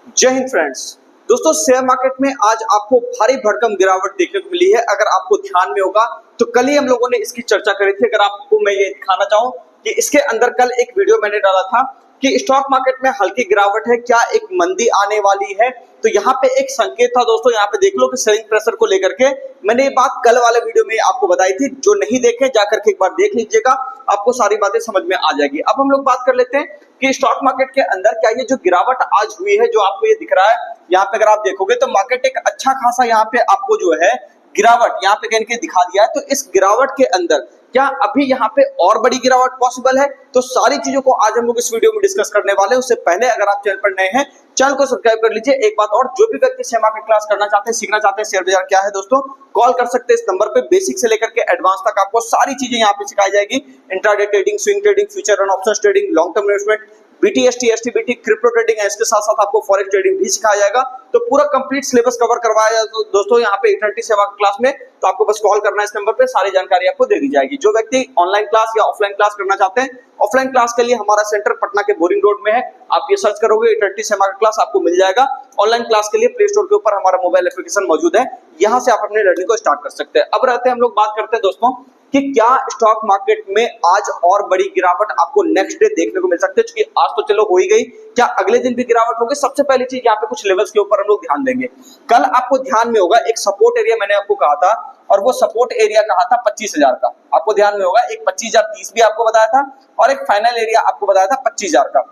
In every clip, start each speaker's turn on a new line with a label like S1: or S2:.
S1: जय हिंद फ्रेंड्स। दोस्तों, share market में आज आपको भारी भरकम गिरावट देखने को मिली है। अगर आपको ध्यान में होगा तो कल ही हम लोगों ने इसकी चर्चा करी थी। अगर आपको मैं ये दिखाना चाहूं कि इसके अंदर कल एक वीडियो मैंने डाला था कि स्टॉक मार्केट में हल्की गिरावट है, क्या एक मंदी आने वाली है। तो यहाँ पे एक संकेत था दोस्तों, यहाँ पे देख लो कि सेलिंग प्रेशर को लेकर के मैंने ये बात कल वाले वीडियो में आपको बताई थी। जो नहीं देखे जाकर के एक बार देख लीजिएगा, आपको सारी बातें समझ में आ जाएगी। अब हम लोग बात कर लेते हैं कि स्टॉक मार्केट के अंदर क्या ये जो गिरावट आज हुई है, जो आपको ये दिख रहा है, यहाँ पे अगर आप देखोगे तो मार्केट एक अच्छा खासा यहाँ पे आपको जो है गिरावट यहाँ पे कहीं के दिखा दिया है। तो इस गिरावट के अंदर क्या अभी यहाँ पे और बड़ी गिरावट पॉसिबल है? तो सारी चीजों को आज हम लोग इस वीडियो में डिस्कस करने वाले हैं। उससे पहले अगर आप चैनल पर नए हैं, चैनल को सब्सक्राइब कर लीजिए। एक बात और, जो भी व्यक्ति शेयर मार्केट क्लास करना चाहते हैं, सीखना चाहते हैं शेयर बाजार क्या है दोस्तों, कॉल कर सकते हैं इस नंबर पे। बेसिक से लेकर के एडवांस तक आपको सारी चीजें यहाँ पे सिखाई जाएगी। Intraday trading, swing trading, future and options trading, long term investment, BTST, STBT, crypto trading है। इसके साथ साथ आपको फॉरेक्स ट्रेडिंग भी सिखाया जाएगा। तो पूरा कंप्लीट सिलेबस कवर करवाया जाएगा दोस्तों यहाँ पे इटर्निटी सेवा क्लास में। तो आपको बस कॉल करना है इस नंबर पे, सारी जानकारी आपको दे दी जाएगी। जो व्यक्ति ऑनलाइन क्लास या ऑफलाइन क्लास करना चाहते हैं, ऑफलाइन क्लास के लिए हमारा सेंटर पटना के बोरिंग रोड में है। आप ये सर्च करोगे इटर्निटी सेवा क्लास, आपको मिल जाएगा। ऑनलाइन क्लास के लिए प्ले स्टोर के ऊपर हमारा मोबाइल एप्लीकेशन मौजूद है, यहाँ से आप अपने लर्निंग को स्टार्ट कर सकते हैं। अब रहते हैं हम लोग बात करते हैं दोस्तों कि क्या स्टॉक मार्केट में आज और बड़ी गिरावट आपको नेक्स्ट डे देखने को मिल सकती है। क्योंकि आज तो चलो हो ही गई, क्या अगले दिन भी गिरावट होगी? सबसे पहली चीज यहाँ पे कुछ लेवल्स के ऊपर हम लोग ध्यान देंगे। कल आपको ध्यान में होगा एक सपोर्ट एरिया मैंने आपको कहा था, और वो सपोर्ट एरिया कहा था 25,000 का। आपको ध्यान में होगा एक 25,030 भी आपको बताया था, और एक फाइनल एरिया आपको बताया था 25,000 का।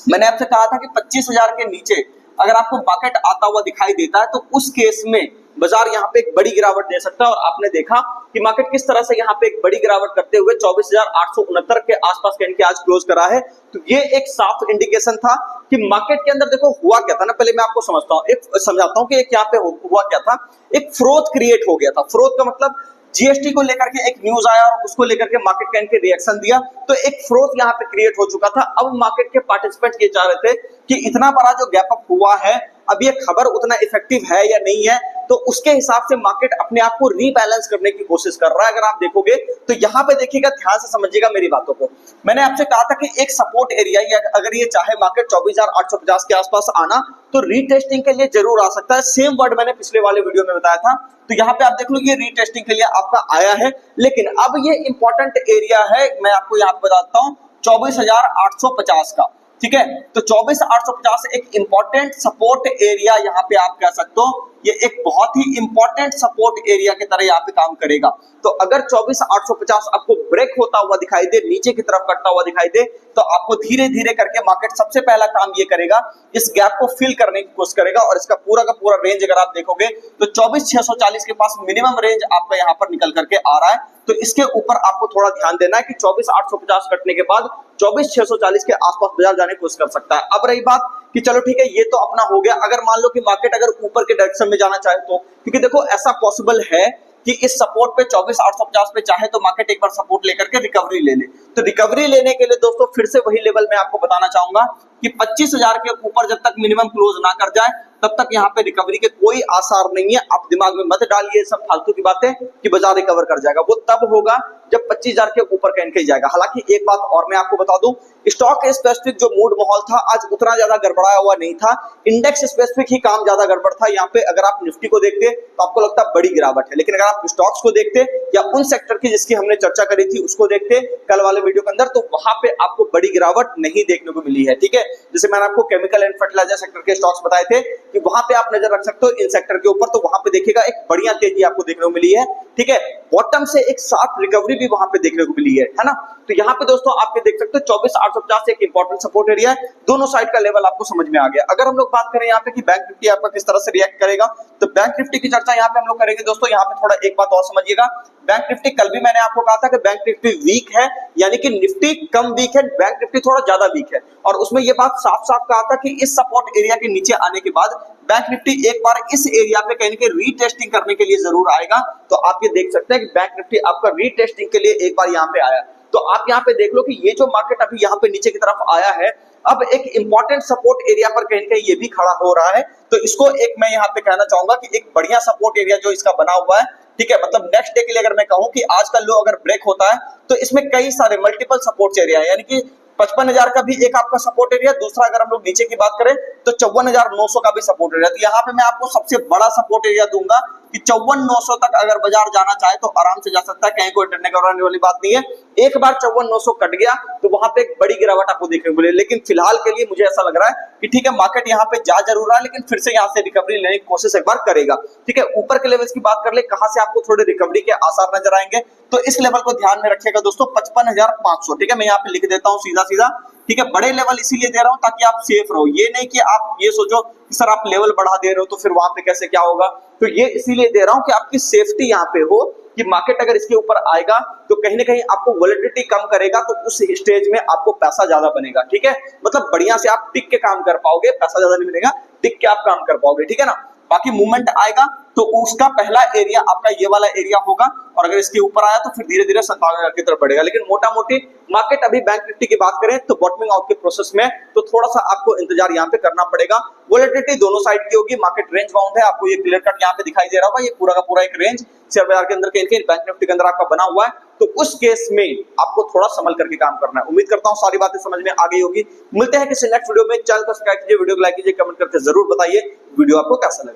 S1: मैंने आपसे कहा था कि 25,000 के नीचे अगर आपको मार्केट आता हुआ दिखाई देता है तो उस केस में बाजार यहाँ पे एक बड़ी गिरावट दे सकता है। और आपने देखा कि मार्केट किस तरह से यहाँ पे एक बड़ी गिरावट करते हुए 24,869 के आसपास कहीं के आज क्लोज करा है। तो ये एक साफ इंडिकेशन था कि मार्केट के अंदर देखो हुआ क्या था ना। पहले मैं आपको समझाता हूँ कि एक यहाँ पे हुआ क्या था। एक फ्रोथ क्रिएट हो गया था। फ्रोथ का मतलब जीएसटी को लेकर के एक न्यूज आया और उसको लेकर के मार्केट कैन के रिएक्शन दिया, तो एक फ्रोथ यहाँ पे क्रिएट हो चुका था। अब मार्केट के पार्टिसिपेंट ये चाह रहे थे कि इतना बड़ा जो गैप अप हुआ है, अब ये खबर उतना इफेक्टिव है या नहीं है, तो उसके हिसाब से मार्केट अपने आप को रीबैलेंस करने की कोशिश कर रहा है। अगर आप देखोगे तो यहाँ पे देखिएगा, ध्यान से समझिएगा मेरी बातों को। मैंने आपसे कहा था कि एक सपोर्ट एरिया या अगर ये चाहे मार्केट 24,850 के आसपास आना, तो रीटेस्टिंग के लिए जरूर आ सकता है। सेम वर्ड मैंने पिछले वाले वीडियो में बताया था। तो यहाँ पे आप देख लो ये रीटेस्टिंग के लिए आपका आया है, लेकिन अब ये इंपॉर्टेंट एरिया है, मैं आपको यहाँ पे बताता हूँ 24,850 का। ठीक है, तो 24,850 एक इंपॉर्टेंट सपोर्ट एरिया यहाँ पे आप कह सकते हो। ये एक बहुत ही इंपॉर्टेंट सपोर्ट एरिया की तरह यहाँ पे काम करेगा। तो अगर 24,850 आपको ब्रेक होता हुआ दिखाई दे, नीचे की तरफ कटता हुआ दिखाई दे, तो आपको धीरे धीरे करके मार्केट सबसे पहला काम ये करेगा, इस गैप को फिल करने की कोशिश करेगा। और इसका पूरा का पूरा रेंज अगर आप देखोगे तो 24,640 के पास मिनिमम रेंज आपका यहाँ पर निकल करके आ रहा है। तो इसके ऊपर आपको थोड़ा ध्यान देना है कि 24,850 कटने के बाद 24,640 के आसपास बाजार जाने की कोशिश कर सकता है। अब रही बात कि चलो ठीक है, ये तो अपना हो गया। अगर मान लो कि मार्केट अगर ऊपर के डायरेक्शन में जाना चाहे तो, क्योंकि देखो ऐसा पॉसिबल है कि इस सपोर्ट पे 24,850 पे चाहे तो मार्केट एक बार सपोर्ट लेकर के रिकवरी ले ले। तो रिकवरी लेने के लिए दोस्तों फिर से वही लेवल मैं आपको बताना चाहूंगा कि 25,000 के ऊपर जब तक मिनिमम क्लोज ना कर जाए तब तक यहाँ पे रिकवरी के कोई आसार नहीं है। आप दिमाग में मत डालिए सब फालतू की बातें कि बाजार रिकवर कर जाएगा। वो तब होगा जब 25,000 के ऊपर कहीं जाएगा। हालांकि एक बात और मैं आपको बता दूं, स्टॉक स्पेसिफिक जो मूड माहौल था आज उतना ज्यादा गड़बड़ाया हुआ नहीं था। इंडेक्स स्पेसिफिक ही काम ज्यादा गड़बड़ था। यहाँ पे अगर आप निफ्टी को देखते तो आपको लगता बड़ी गिरावट है, लेकिन अगर आप स्टॉक्स को देखते या उन सेक्टर की जिसकी हमने चर्चा करी थी उसको देखते कल वाले वीडियो के अंदर, तो वहां पे आपको बड़ी गिरावट नहीं देखने को मिली है। ठीक है, जैसे मैंने आपको केमिकल एंड फर्टिलाइजर सेक्टर के स्टॉक्स बताए थे कि वहां पे आप नजर रख सकते हो इन सेक्टर के ऊपर, तो वहां पे देखिएगा एक बढ़िया तेजी आपको देखने को मिली है। ठीक है, बॉटम से एक साफ रिकवरी भी वहां पे देखने को मिली है ना। तो यहाँ पे दोस्तों आप देख सकते हो 24,850 एक इंपॉर्टेंट सपोर्ट एरिया है। दोनों साइड का लेवल आपको समझ में आ गया। अगर हम लोग बात करें यहाँ पे कि बैंक निफ्टी आपका किस तरह से रिएक्ट करेगा, तो बैंक निफ्टी की चर्चा यहाँ पे हम लोग करेंगे दोस्तों। यहाँ पे थोड़ा एक बात और समझिएगा, बैंक निफ्टी कल भी मैंने आपको कहा था कि बैंक निफ्टी वीक है, यानी कि निफ्टी कम वीक है, बैंक निफ्टी थोड़ा ज्यादा वीक है। और उसमें ये बात साफ साफ कहा था कि इस सपोर्ट एरिया के नीचे आने के बाद बैंक निफ्टी एक बार इस एरिया पे कहीं के रीटेस्टिंग करने के लिए जरूर आएगा। तो आप ये देख सकते हैं कि बैंक निफ्टी आपका रीटेस्टिंग के लिए एक बार यहाँ पे आया। तो आप यहाँ पे देख लो कि ये जो मार्केट अभी यहाँ पे नीचे की तरफ आया है, अब एक इंपॉर्टेंट सपोर्ट एरिया पर कहीं कहीं ये भी खड़ा हो रहा है। तो इसको एक मैं यहाँ पे कहना चाहूंगा कि एक बढ़िया सपोर्ट एरिया जो इसका बना हुआ है। ठीक है, मतलब नेक्स्ट डे के लिए अगर मैं कहूं कि आज का लो अगर ब्रेक होता है तो इसमें कई सारे मल्टीपल सपोर्ट एरिया है, यानी कि 55,000 का भी एक आपका सपोर्ट एरिया, दूसरा अगर हम लोग नीचे की बात करें तो 54,900 का भी सपोर्ट एरिया। तो यहाँ पे मैं आपको सबसे बड़ा सपोर्ट एरिया दूंगा कि 54,900 तक अगर बाजार जाना चाहे तो आराम से जा सकता है, कहीं कोई डरने घबराने वाली बात नहीं है। एक बार 54,900 कट गया तो वहां पे एक बड़ी गिरावट आपको देखने को मिले, लेकिन फिलहाल के लिए मुझे ऐसा लग रहा है कि ठीक है, मार्केट यहाँ पे जा जरूर रहा है लेकिन फिर से यहाँ से रिकवरी लेने की कोशिश एक बार करेगा। ठीक है, ऊपर के लेवल्स की बात कर ले, कहां से आपको थोड़े रिकवरी के आसार नजर आएंगे, तो इस लेवल को ध्यान में रखिएगा दोस्तों, 55,500। ठीक है, मैं यहाँ पे लिख देता हूँ सीधा सीधा। ठीक है, बड़े लेवल इसीलिए दे रहा हूं ताकि आप सेफ रहो, ये नहीं कि आप ये सोचो कि सर आप लेवल बढ़ा दे रहे हो तो फिर वहां पे कैसे क्या होगा। तो ये इसीलिए दे रहा हूं कि आपकी सेफ्टी यहाँ पे हो कि मार्केट अगर इसके ऊपर आएगा तो कहीं ना कहीं आपको वोलेटिलिटी कम करेगा, तो उस स्टेज में आपको पैसा ज्यादा बनेगा। ठीक है, मतलब बढ़िया से आप टिक के काम कर पाओगे, पैसा ज्यादा नहीं मिलेगा, टिक के आप काम कर पाओगे। ठीक है ना, बाकी मूवमेंट आएगा तो उसका पहला एरिया आपका ये वाला एरिया होगा, और अगर इसके ऊपर आया तो फिर धीरे धीरे 57,000 की तरफ बढ़ेगा। लेकिन मोटा मोटी मार्केट अभी बैंक निफ्टी की बात करें तो बॉटमिंग आउट के प्रोसेस में, तो थोड़ा सा आपको इंतजार यहाँ पे करना पड़ेगा। वोलेटिलिटी दोनों साइड की होगी, मार्केट रेंज बाउंड है, आपको ये क्लियर कट यहाँ पे दिखाई दे रहा होगा, ये पूरा का पूरा एक रेंज शेयर बाजार के अंदर कहीं बैंक निफ्टी के अंदर आपका बना हुआ है। तो उस केस में आपको थोड़ा संभल करके काम करना है। उम्मीद करता हूं सारी बातें समझ में आ गई होगी। मिलते हैं किसी नेक्स्ट वीडियो में, चैनल को सब्सक्राइब कीजिए, वीडियो को लाइक कीजिए, कमेंट करके जरूर बताइए वीडियो आपको कैसा लगा।